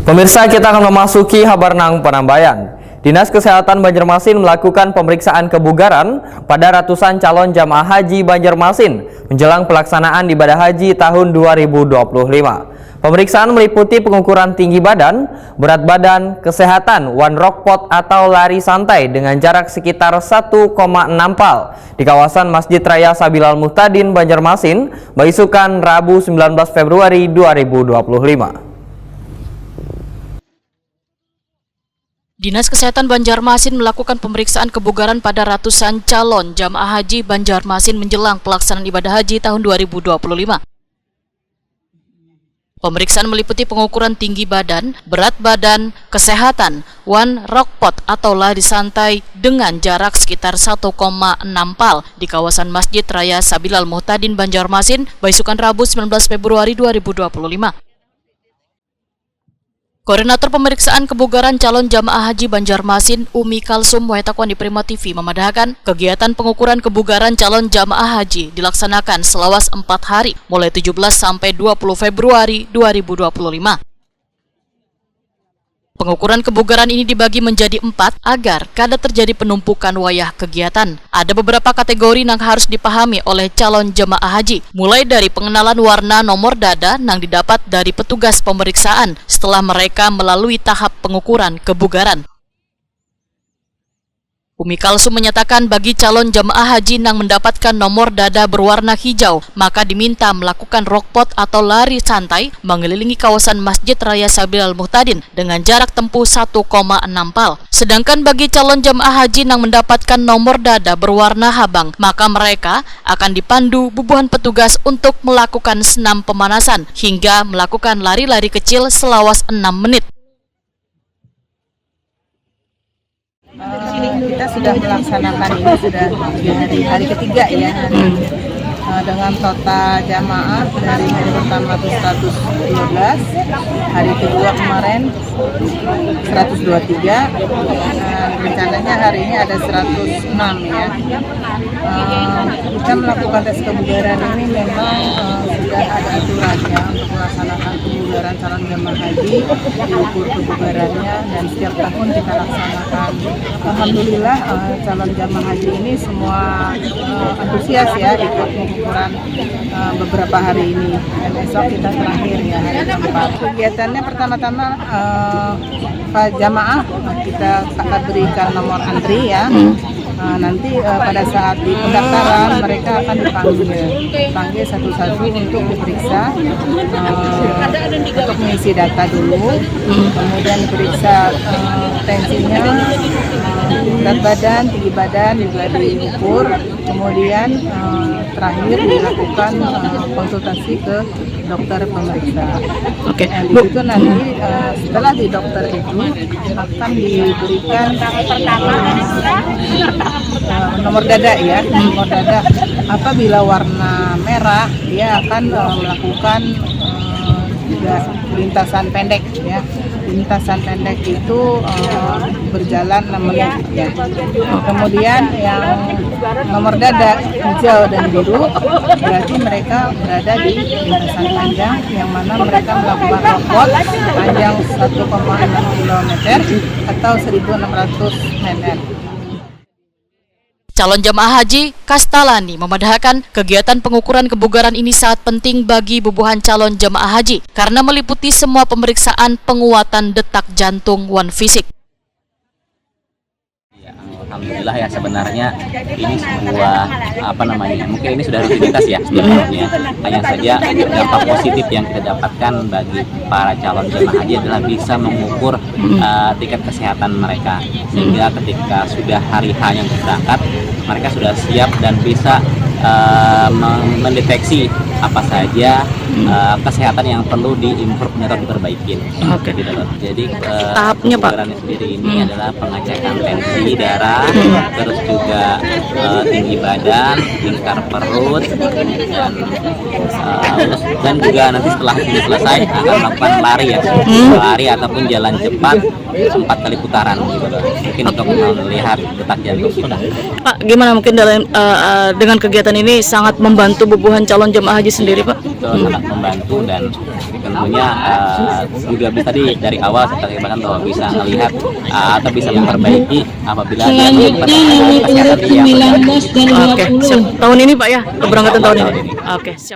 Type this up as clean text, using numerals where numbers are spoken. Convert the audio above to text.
Pemirsa, kita akan memasuki Habarnang Penambayan. Dinas Kesehatan Banjarmasin melakukan pemeriksaan kebugaran pada ratusan calon jamaah haji Banjarmasin menjelang pelaksanaan ibadah haji tahun 2025. Pemeriksaan meliputi pengukuran tinggi badan, berat badan, kesehatan, one rock pot atau lari santai dengan jarak sekitar 1,6 pal di kawasan Masjid Raya Sabilal Muhtadin Banjarmasin, Baisukan, Rabu 19 Februari 2025. Dinas Kesehatan Banjarmasin melakukan pemeriksaan kebugaran pada ratusan calon jamaah haji Banjarmasin menjelang pelaksanaan ibadah haji tahun 2025. Pemeriksaan meliputi pengukuran tinggi badan, berat badan, kesehatan, one rock pot atau lari santai dengan jarak sekitar 1,6 pal di kawasan Masjid Raya Sabilal Muhtadin Banjarmasin, Baisukan, Rabu 19 Februari 2025. Koordinator pemeriksaan kebugaran calon jamaah haji Banjarmasin, Umi Kalsum Wahetakwani Prima TV memandahkan kegiatan pengukuran kebugaran calon jamaah haji dilaksanakan selawas 4 hari mulai 17 sampai 20 Februari 2025. Pengukuran kebugaran ini dibagi menjadi 4 agar kada terjadi penumpukan wayah kegiatan. Ada beberapa kategori yang harus dipahami oleh calon jemaah haji, mulai dari pengenalan warna nomor dada yang didapat dari petugas pemeriksaan setelah mereka melalui tahap pengukuran kebugaran. Umi Kalsum menyatakan bagi calon jemaah haji yang mendapatkan nomor dada berwarna hijau, maka diminta melakukan rock pot atau lari santai mengelilingi kawasan Masjid Raya Sabilal Muhtadin dengan jarak tempuh 1,6 pal. Sedangkan bagi calon jemaah haji yang mendapatkan nomor dada berwarna habang, maka mereka akan dipandu bubuhan petugas untuk melakukan senam pemanasan hingga melakukan lari-lari kecil selawas 6 menit. Kita sudah melaksanakan ini sudah hari ketiga ya, dengan total jamaah dari hari pertama itu 112, hari kedua kemarin 123, dan rencananya hari ini ada 106 ya. Kita melakukan tes kebugaran ini memang sudah ada aturannya untuk melaksanakan kebugaran calon jamaah haji, diukur kebugarannya dan setiap tahun kita laksanakan. Alhamdulillah calon jamaah haji ini semua antusias ya ikut pengukuran beberapa hari ini, dan besok kita terakhir ya hari keempat. Kegiatannya pertama-tama Pak jamaah kita akan berikan nomor antri ya. Nanti pada saat di pendaftaran mereka akan dipanggil satu-satu untuk diperiksa, untuk mengisi data dulu, kemudian diperiksa tensinya, berat badan, tinggi badan juga diukur, kemudian terakhir dilakukan konsultasi ke dokter pemeriksa. Oke. Di situ nanti setelah di dokter itu akan diberikan nomor dada ya, nomor dada. Apabila warna merah dia akan melakukan juga lintasan pendek ya. Lintasan pendek itu berjalan 6 menit ya. Kemudian yang nomor dada hijau dan biru berarti mereka berada di lintasan panjang yang mana mereka melakukan rock pot panjang 1,6 km atau 1.600 meter. Calon jemaah haji Kastalani memadahkan kegiatan pengukuran kebugaran ini sangat penting bagi bubuhan calon jemaah haji karena meliputi semua pemeriksaan penguatan detak jantung one fisik. Ya, alhamdulillah ya, sebenarnya ini sebuah mungkin ini sudah rutinitas ya setiap tahunnya. Hanya saja dampak positif yang kita dapatkan bagi para calon jemaah haji adalah bisa mengukur tingkat kesehatan mereka, sehingga ketika sudah hari H yang berangkat mereka sudah siap dan bisa mendeteksi apa saja kesehatan yang perlu diimprove atau diperbaiki. Oke. Jadi Tahapnya, Pak, kebugaran sendiri ini adalah pengecekan tensi darah, terus juga tinggi badan, lingkar perut, dan juga nanti setelah sudah selesai akan melakukan lari ya, lari ataupun jalan cepat 4 kali putaran gitu loh. Mungkin untuk melihat detak jantung kita. Pak, gimana mungkin dengan kegiatan ini sangat membantu bubuhan calon jemaah haji sendiri, Pak? Itu sangat membantu dan tentunya juga bisa tadi dari awal saya katakan bahwa bisa melihat atau bisa memperbaiki apabila dia melakukan kesehatan dia. Oke, siap. Tahun ini Pak ya, keberangkatan tahun ini. Oke, siap.